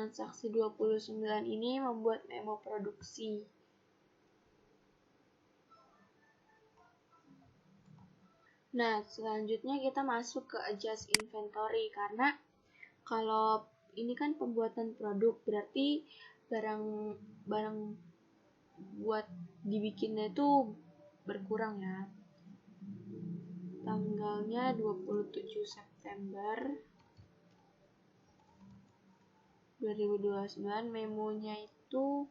transaksi 29 ini membuat memo produksi. Nah, selanjutnya kita masuk ke adjust inventory, karena kalau ini kan pembuatan produk, berarti barang buat dibikinnya itu berkurang ya. Tanggalnya 27 September 2029, memonya itu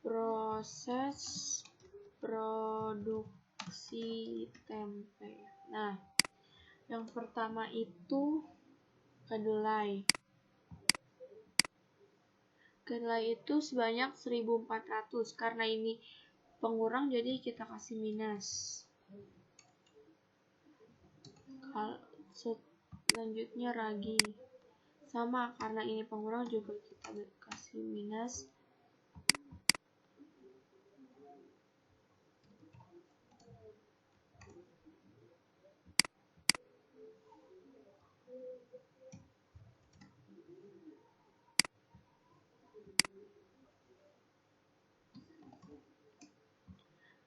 proses produksi tempe. Nah, yang pertama itu kedelai. Kedelai itu sebanyak 1400. Karena ini pengurang jadi kita kasih minus. Selanjutnya ragi. Sama, karena ini pengurang juga kita kasih minus.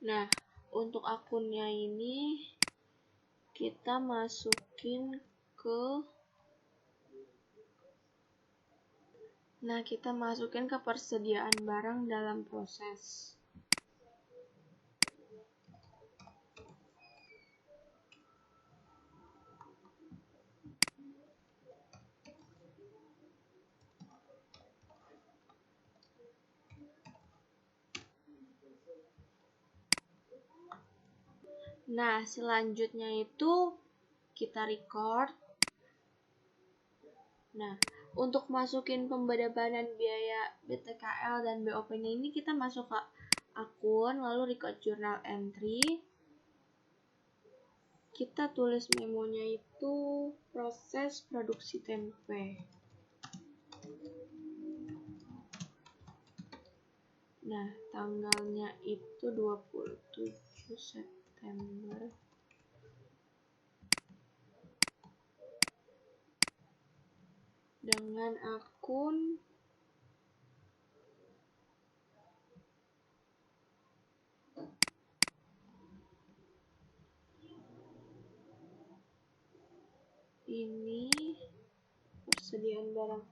Nah, untuk akunnya ini kita masukin ke persediaan barang dalam proses. Nah, selanjutnya itu kita record. Nah, untuk masukin pembedanan biaya BTKL dan BOP-nya ini kita masuk ke akun, lalu record journal entry. Kita tulis memonya itu proses produksi tempe. Nah, tanggalnya itu 27 September. Dengan akun ini persediaan barang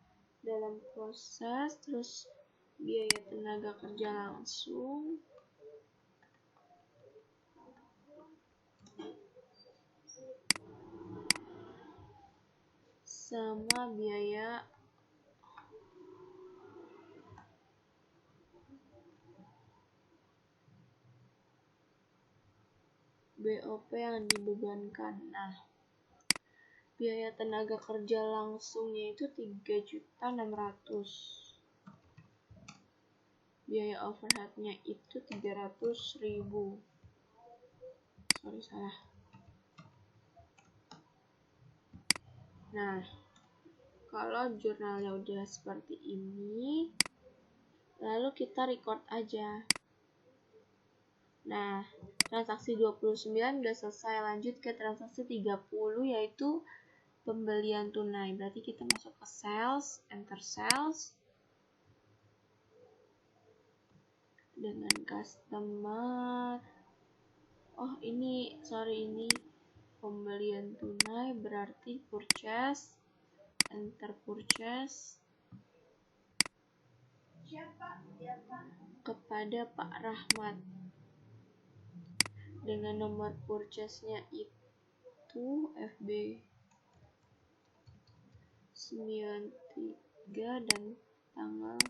dalam proses, terus biaya tenaga kerja langsung, sama biaya BOP yang dibebankan. Nah, biaya tenaga kerja langsungnya itu 3.600.000. Biaya overheadnya itu 300.000. Salah. Nah, kalau jurnalnya udah seperti ini, lalu kita record aja. Nah, transaksi 29 udah selesai. Lanjut ke transaksi 30, yaitu pembelian tunai. Berarti kita masuk ke sales, enter sales. Dengan customer. Oh, ini pembelian tunai, berarti purchase, enter purchase. Kepada Pak Rahmat. Dengan nomor purchase-nya itu FB 93 dan tanggal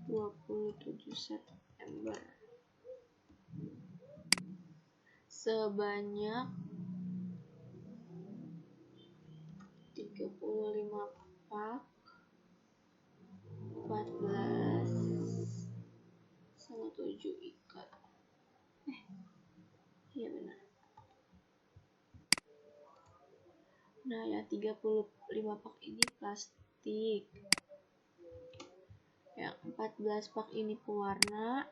27 September. Sebanyak 35 pak 14 sama 7 ikat. Iya benar. Nah, ya 35 pak ini plastik. Yang 14 pak ini pewarna,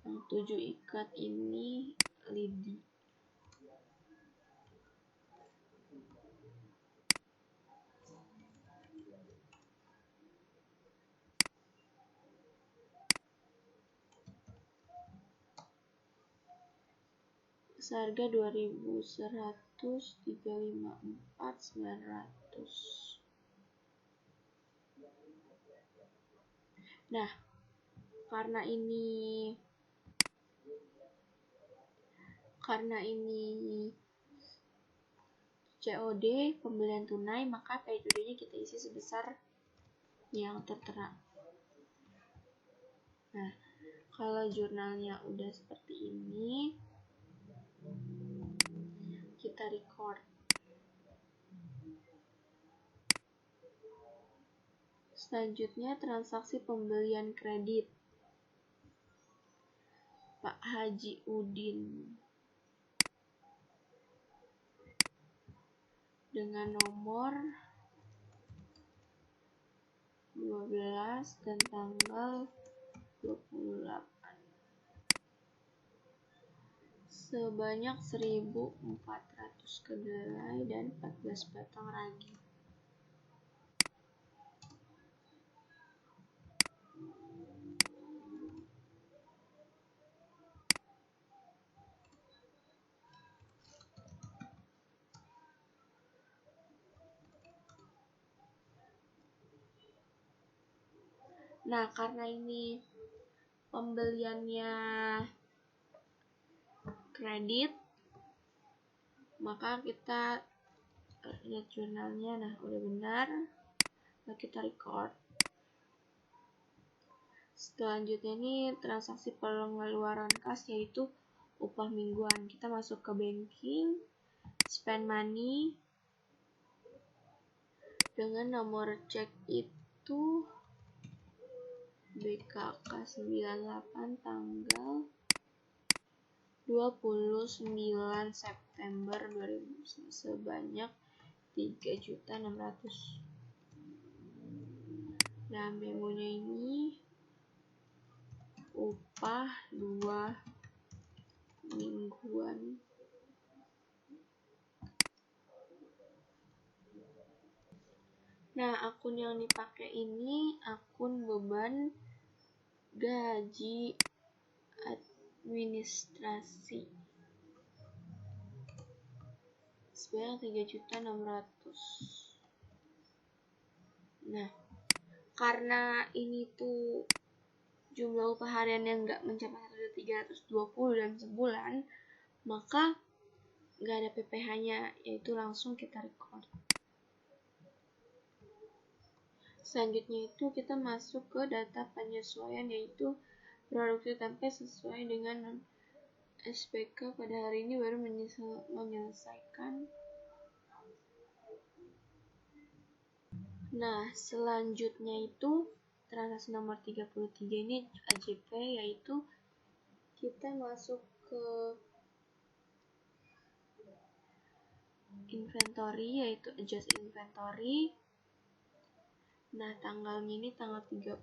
yang 7 ikat ini lidi. Seharga 2.100, 354, 900. Nah, karena ini COD, pembelian tunai, maka PID-nya kita isi sebesar yang tertera. Nah, kalau jurnalnya udah seperti ini, kita record. Selanjutnya, transaksi pembelian kredit. Pak Haji Udin dengan nomor 12 dan tanggal 28 sebanyak 1.400 kedelai dan 14 batang ragi. Nah, karena ini pembeliannya kredit, maka kita lihat jurnalnya. Nah, udah benar. Nah, kita record. Selanjutnya ini transaksi pengeluaran kas, yaitu upah mingguan. Kita masuk ke banking, spend money, dengan nomor cek itu BKK 98 tanggal 29 September 2000 sebanyak 3.600.000. Nah, memonya ini upah 2 mingguan. Nah, akun yang dipakai ini akun beban gaji administrasi sebanyak 3.600.000. Nah, karena ini tuh jumlah upah harian yang nggak mencapai 1.320 dalam sebulan, maka nggak ada PPh-nya, yaitu langsung kita record. Selanjutnya itu kita masuk ke data penyesuaian, yaitu produksi tempe sesuai dengan SPK pada hari ini baru menyelesaikan. Nah, selanjutnya itu transaksi nomor 33 ini AJP, yaitu kita masuk ke inventory, yaitu adjust inventory. Nah, tanggalnya ini tanggal 30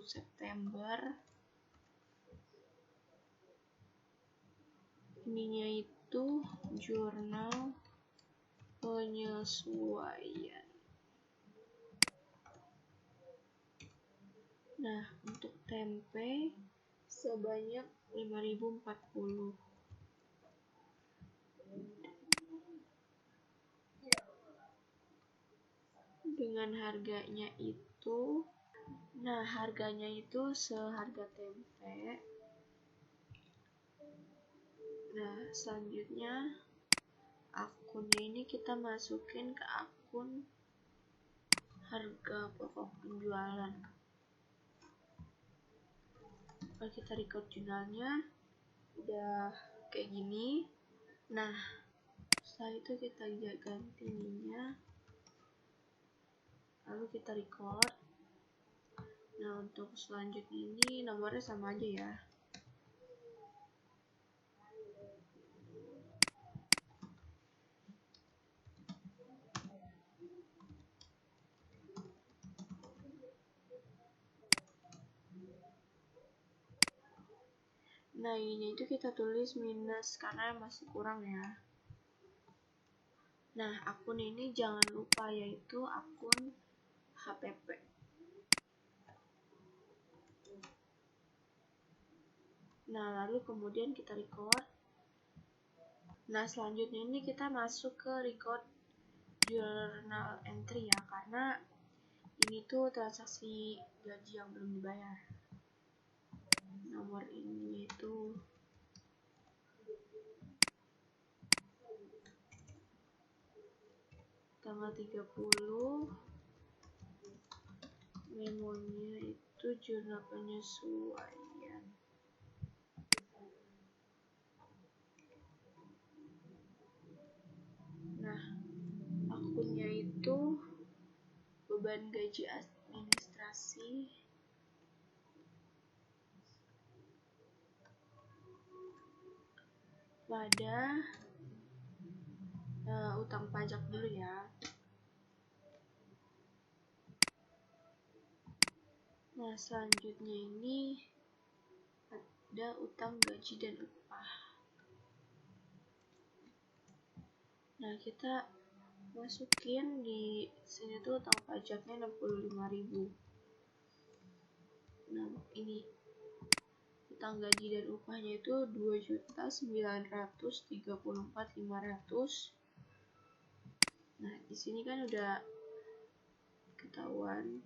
September. Ininya itu jurnal penyesuaian. Nah, untuk tempe sebanyak 5.040. Dengan harganya itu, nah harganya itu seharga tempe. Nah, selanjutnya akunnya ini kita masukin ke akun harga pokok penjualan. Kalau kita record jurnalnya udah kayak gini. Nah, setelah itu kita ganti ininya, lalu kita record. Nah, untuk selanjutnya ini nomornya sama aja ya. Nah, ini itu kita tulis minus karena masih kurang ya. Nah, akun ini jangan lupa yaitu akun HPP. Nah, lalu kemudian kita record. Nah, selanjutnya ini kita masuk ke record journal entry ya, karena ini tuh transaksi gaji yang belum dibayar. Nomor ini itu tanggal 30, memonya itu jurnal penyesuaian. Nah, akunnya itu beban gaji administrasi, pada utang pajak dulu ya. Nah, selanjutnya ini ada utang gaji dan upah. Nah, kita masukin di sini tuh utang pajaknya 65.000. Nah, ini utang gaji dan upahnya itu 2.934.500. Nah, di sini kan udah ketahuan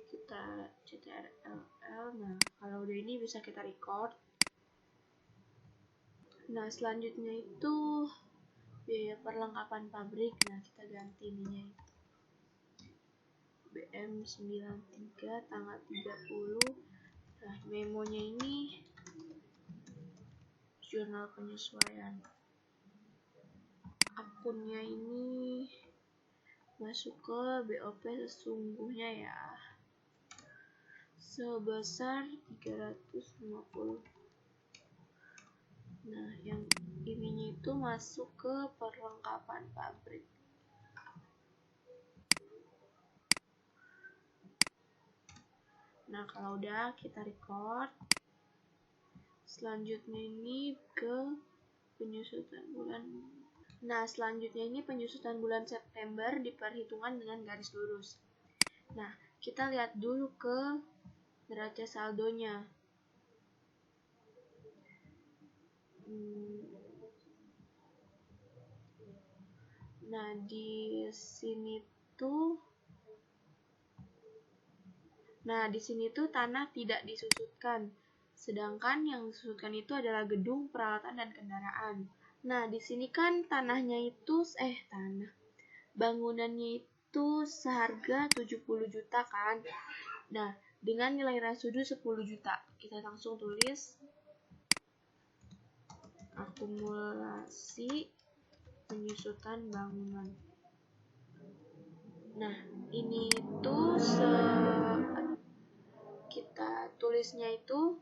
kita CTRLL. Nah, kalau udah ini bisa kita record. Nah, selanjutnya itu biaya perlengkapan pabrik. Nah, kita ganti ininya BM93 tanggal 30. Nah, memonya ini jurnal penyesuaian. Akunnya ini masuk ke BOP sesungguhnya ya, sebesar 350. Nah, yang ininya itu masuk ke perlengkapan pabrik. Nah, kalau udah kita record. Selanjutnya ini ke penyusutan bulan. Nah, selanjutnya ini penyusutan bulan September diperhitungkan dengan garis lurus. Nah, kita lihat dulu ke neraca saldonya. Nah, di sini tuh tanah tidak disusutkan. Sedangkan yang disusutkan itu adalah gedung, peralatan, dan kendaraan. Nah, di sini kan bangunannya itu seharga 70 juta kan. Nah, dengan nilai residu 10 juta. Kita langsung tulis akumulasi penyusutan bangunan. Nah, ini tuh kita tulisnya itu,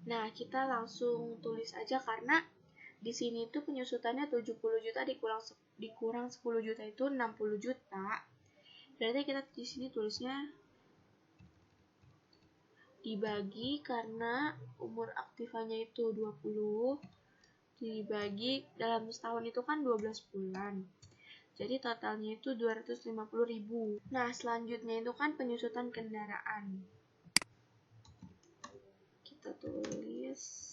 nah kita langsung tulis aja karena di sini tuh penyusutannya 70 juta dikurang 10 juta itu 60 juta. Berarti kita di sini tulisnya dibagi karena umur aktifanya itu 20, dibagi dalam setahun itu kan 12 bulan. Jadi totalnya itu 250.000. Nah, selanjutnya itu kan penyusutan kendaraan. Kita tulis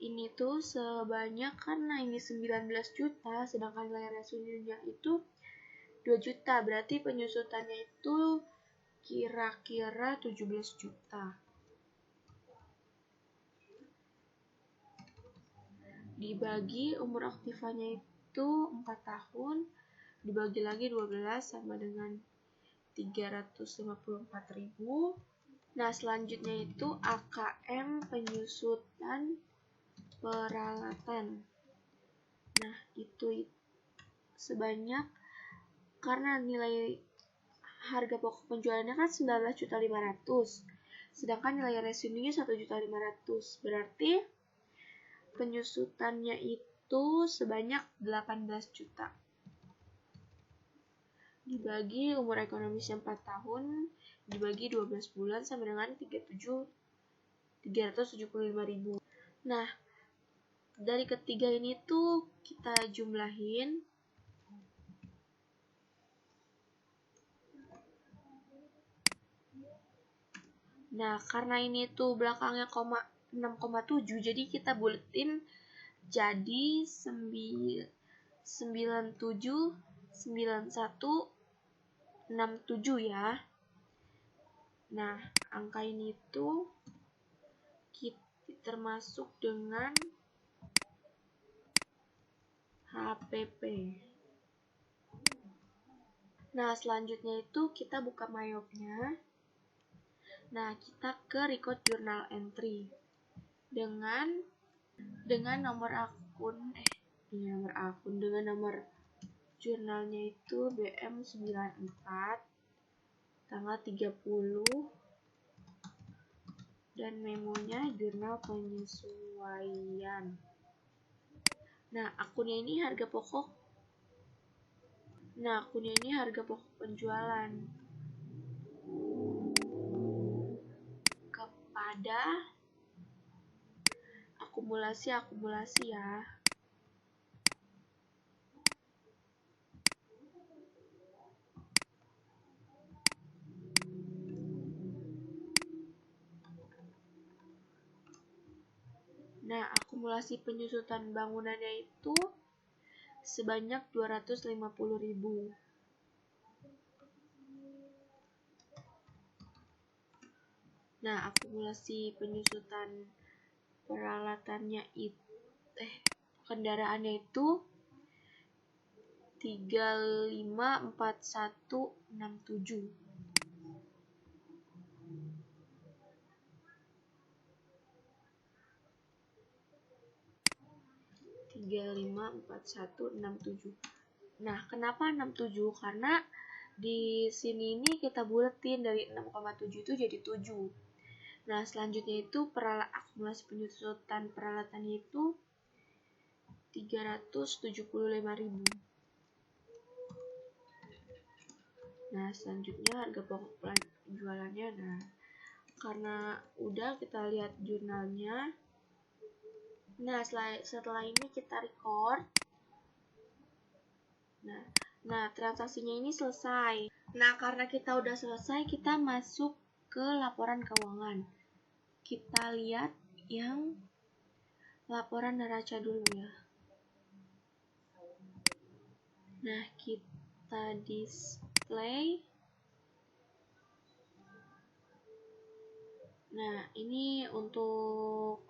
ini tuh sebanyak, karena ini 19 juta sedangkan nilai residunya itu 2 juta, berarti penyusutannya itu kira-kira 17 juta. Dibagi umur aktifanya itu 4 tahun, dibagi lagi 12 sama dengan 354.000. Nah, selanjutnya itu AKM penyusutan peralatan. Nah, itu sebanyak, karena nilai harga pokok penjualannya kan 19.500.000, sedangkan nilai residunya 1.500.000, berarti penyusutannya itu sebanyak 18 juta. Dibagi umur ekonomisnya 4 tahun, dibagi 12 bulan sama dengan 375.000. Nah, dari ketiga ini tuh kita jumlahin. Nah, karena ini tuh belakangnya 6,7, jadi kita buletin jadi 979167 ya. Nah, angka ini tuh termasuk dengan HPP. Nah, selanjutnya itu kita buka Myop-nya. Nah, kita ke record journal entry dengan nomor akun dengan nomor jurnalnya itu BM94 tanggal 30 dan memonya jurnal penyesuaian. Nah, akunnya ini harga pokok penjualan kepada akumulasi ya. Nah, akumulasi penyusutan bangunannya itu sebanyak 250.000. Nah, akumulasi penyusutan peralatannya kendaraannya itu 354167. Nah, kenapa 67? Karena di sini ini kita buletin dari 6,7 itu jadi 7. Nah, selanjutnya itu akumulasi penyusutan peralatannya itu 375.000. Nah, selanjutnya harga pokok penjualannya. Nah, karena udah kita lihat jurnalnya. Nah, setelah ini kita record. Nah, transaksinya ini selesai. Nah, karena kita udah selesai, kita masuk ke laporan keuangan. Kita lihat yang laporan neraca dulu ya. Nah, kita display. Nah, ini untuk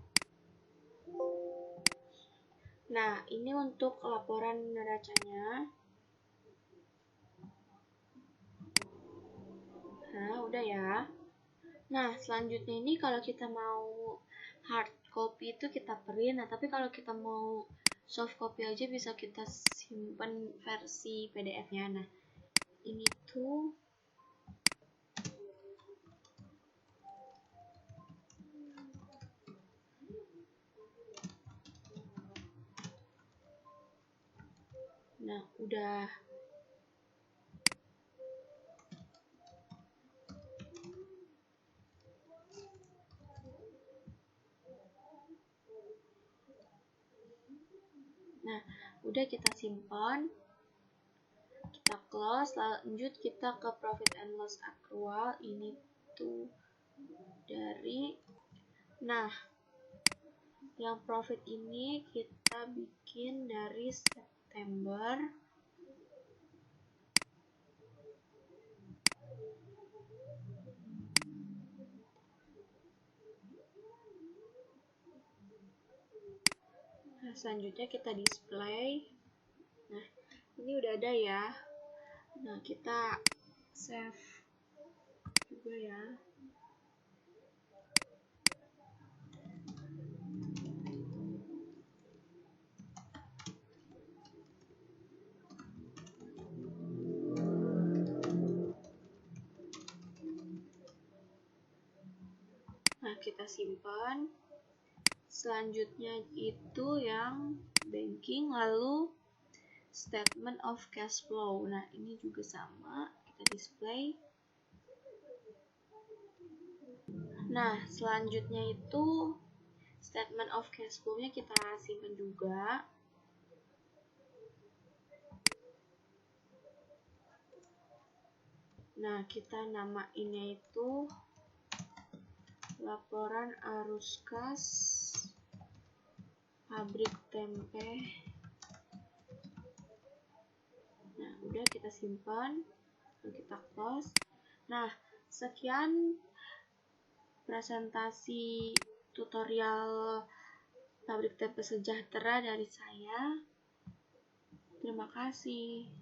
laporan neracanya. Nah, udah ya. Nah, selanjutnya ini kalau kita mau hard copy itu kita print. Nah, tapi kalau kita mau soft copy aja bisa kita simpan versi PDF-nya. Nah, ini tuh nah, udah. Nah, udah kita simpan. Kita close, lanjut kita ke profit and loss accrual. Ini tuh dari yang profit ini kita bikin dari September. Nah, selanjutnya kita display. Nah, ini udah ada ya. Nah, kita save juga ya. Nah, kita simpan. Selanjutnya itu yang banking, lalu statement of cash flow. Nah, ini juga sama, kita display. Nah, selanjutnya itu statement of cash flow-nya kita simpan juga. Nah, kita namainnya itu laporan arus kas pabrik tempe. Nah, udah kita simpan, kita close. Nah, sekian presentasi tutorial pabrik tempe sejahtera dari saya. Terima kasih.